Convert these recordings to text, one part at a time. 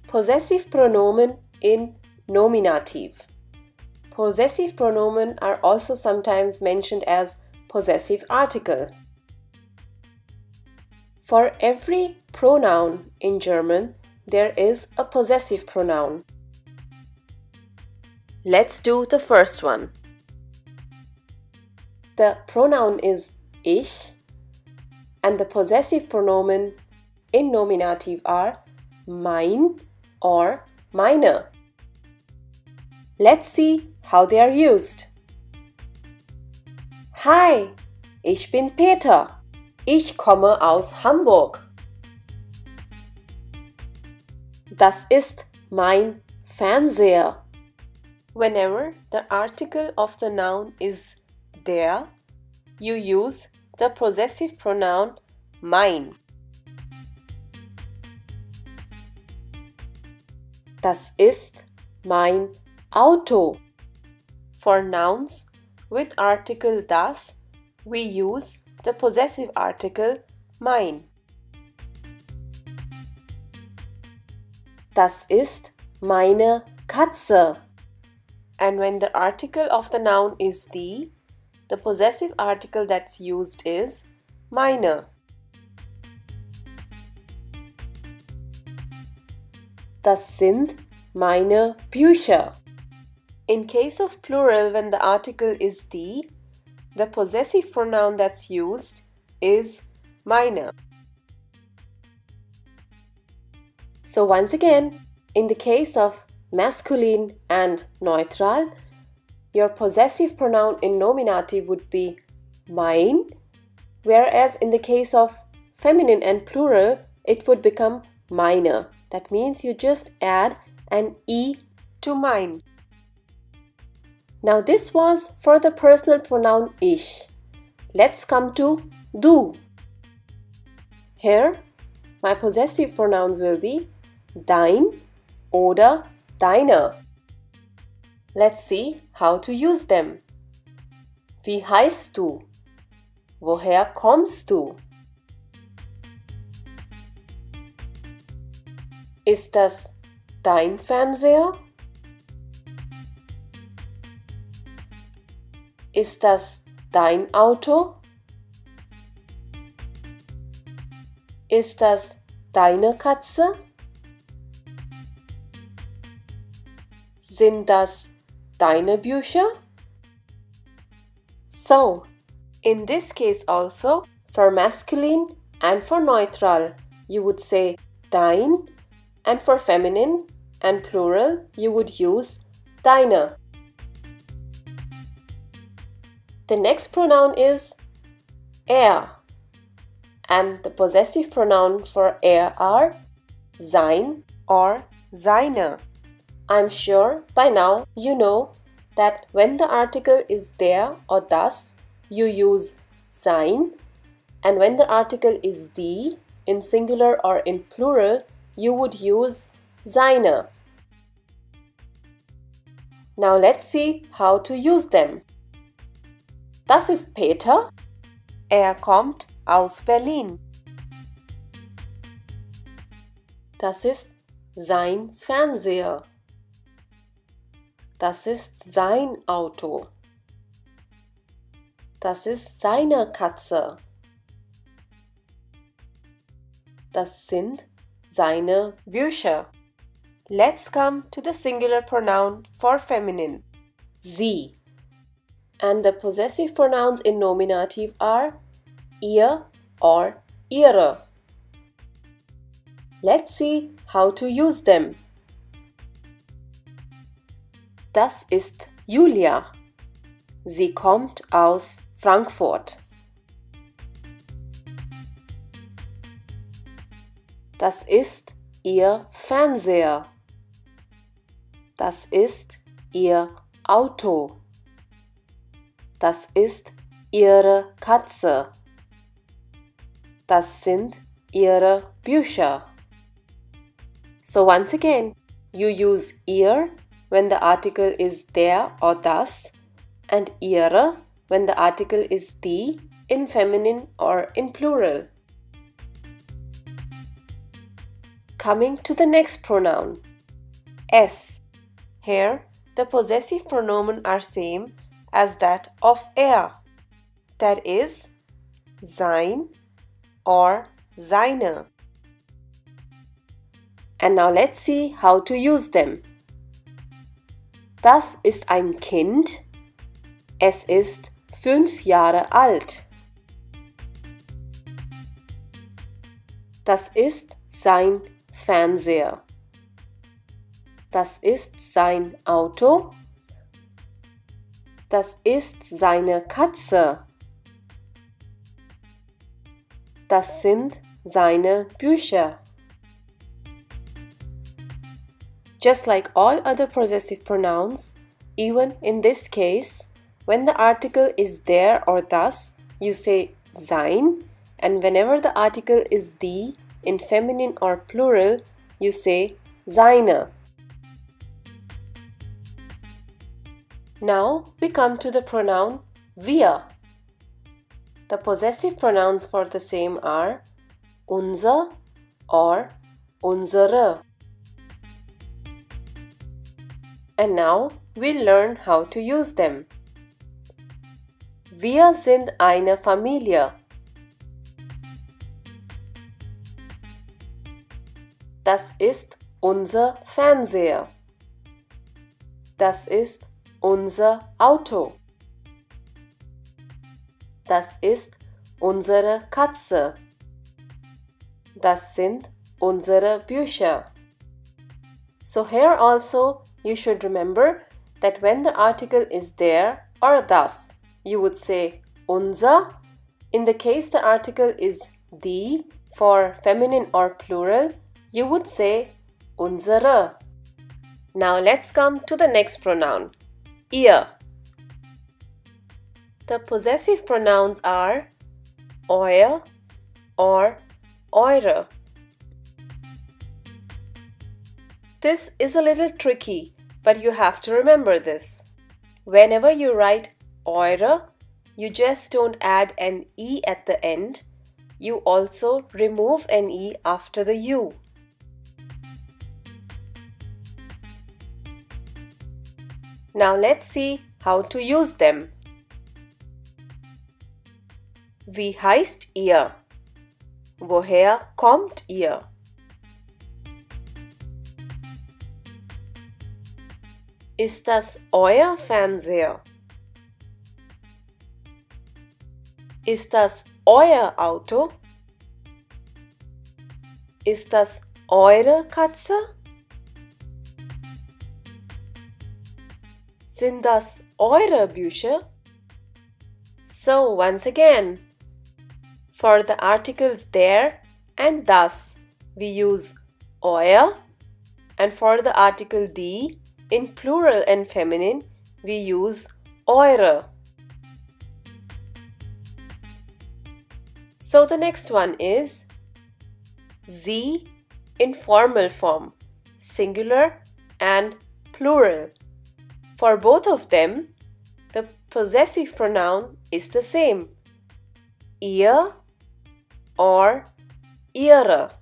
Possessive pronomen in nominative. Possessive pronomen are also sometimes mentioned as possessive article. For every pronoun in German, there is a possessive pronoun. Let's do the first one. The pronoun is ich, and the possessive pronomen in nominative are mein or meine. Let's see how they are used. Hi, ich bin Peter. Ich komme aus Hamburg. Das ist mein Fernseher. Whenever the article of the noun is der, you use the possessive pronoun mein. Das ist mein Auto. For nouns with article das, we use the possessive article mein. Das ist meine Katze. And when the article of the noun is the possessive article that's used is meine. Das sind meine Bücher. In case of plural, when the article is the possessive pronoun that's used is meine. So once again, in the case of masculine and neutral, your possessive pronoun in nominative would be mein, whereas in the case of feminine and plural, it would become meine. That means you just add an e to mein. Now this was for the personal pronoun ich. Let's come to du. Here, my possessive pronouns will be dein oder deine. Let's see how to use them. Wie heißt du? Woher kommst du? Ist das dein Fernseher? Ist das dein Auto? Ist das deine Katze? Sind das deine Bücher? So, in this case also, for masculine and for neutral, you would say dein, and for feminine and plural, you would use deine. The next pronoun is er, and the possessive pronoun for er are sein or seine. I'm sure by now you know that when the article is der or das, you use sein, and when the article is die, in singular or in plural, you would use seine. Now let's see how to use them. Das ist Peter. Kommt aus Berlin. Das ist sein Fernseher. Das ist sein Auto. Das ist seine Katze. Das sind seine Bücher. Let's come to the singular pronoun for feminine, sie. And the possessive pronouns in nominative are ihr or ihre. Let's see how to use them. Das ist Julia. Sie kommt aus Frankfurt. Das ist ihr Fernseher. Das ist ihr Auto. Das ist ihre Katze. Das sind ihre Bücher. So once again, you use ihr when the article is der or das, and ihre when the article is die in feminine or in plural. Coming to the next pronoun, es. Here, the possessive pronoun are same as that of er. That is, sein or seine. And now let's see how to use them. Das ist ein Kind. Es ist 5 Jahre alt. Das ist sein Fernseher. Das ist sein Auto. Das ist seine Katze. Das sind seine Bücher. Just like all other possessive pronouns, even in this case, when the article is there or das, you say sein, and whenever the article is die in feminine or plural, you say seine. Now we come to the pronoun wir. The possessive pronouns for the same are unser or unsere. And now we'll learn how to use them. Wir sind eine Familie. Das ist unser Fernseher. Das ist unser Auto. Das ist unsere Katze. Das sind unsere Bücher. So here also you should remember that when the article is there or das, you would say unser. In the case the article is die for feminine or plural, you would say unsere. Now let's come to the next pronoun, ihr. The possessive pronouns are euer or eure. This is a little tricky, but you have to remember this. Whenever you write eure, you just don't add an e at the end. You also remove an e after the u. Now let's see how to use them. Wie heißt ihr? Woher kommt ihr? Ist das euer Fernseher? Ist das euer Auto? Ist das eure Katze? Sind das eure Bücher? So once again, for the articles there and das, we use euer, and for the article die, in plural and feminine, we use eure. So the next one is sie in formal form, singular and plural. For both of them, the possessive pronoun is the same, ihr or ihre.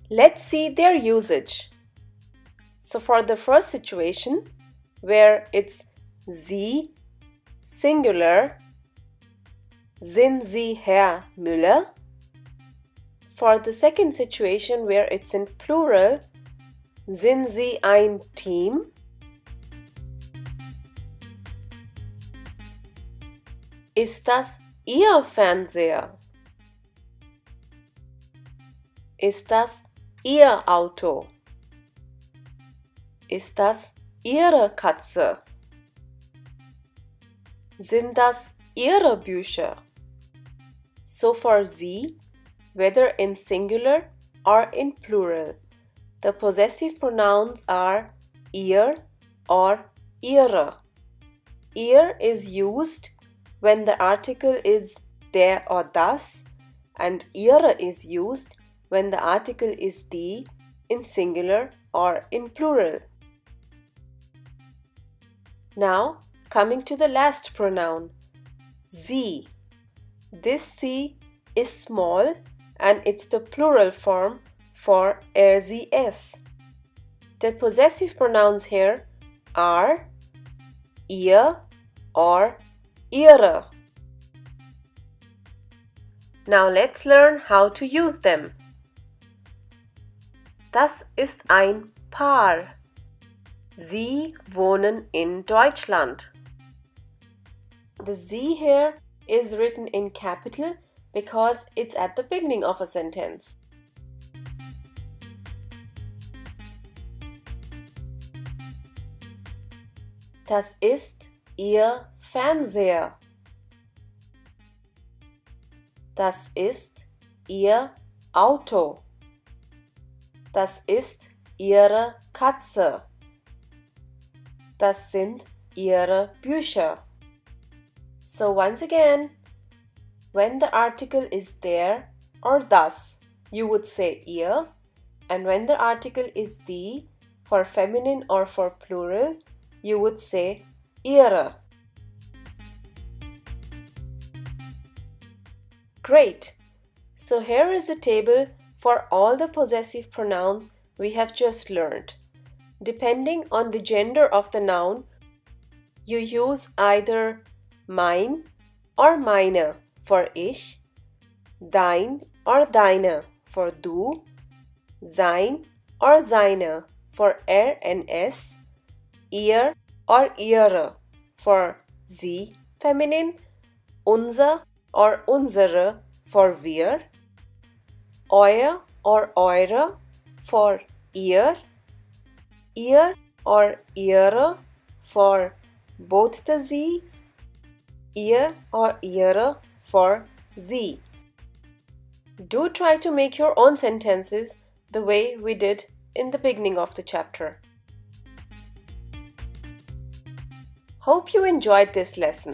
Let's see their usage. So for the first situation, where it's sie, singular, sind Sie Herr Müller? For the second situation, where it's in plural, sind Sie ein Team? Ist das Ihr Fernseher? Ist das Ihr Auto? Ist das Ihre Katze? Sind das Ihre Bücher? So for sie, whether in singular or in plural, the possessive pronouns are ihr or ihre. Ihr is used when the article is der or das, and ihre is used when the article is die in singular or in plural. Now, coming to the last pronoun, sie. This sie is small and it's the plural form for er, sie, es. The possessive pronouns here are ihr or ihre. Now let's learn how to use them. Das ist ein Paar. Sie wohnen in Deutschland. The Sie here is written in capital because it's at the beginning of a sentence. Das ist ihr Fernseher. Das ist ihr Auto. Das ist ihre Katze. Das sind ihre Bücher. So once again, when the article is there or das, you would say ihr, and when the article is die for feminine or for plural, you would say ihre. Great! So here is a table for all the possessive pronouns we have just learned. Depending on the gender of the noun, you use either mein or meine for ich, dein or deine for du, sein or seine for er and s, ihr or ihre for sie feminine, unser or unsere for wir, euer or eure for ihr, ihr or ihre for both the z's, ihr or ihre for sie. Do try to make your own sentences the way we did in the beginning of the chapter. Hope you enjoyed this lesson.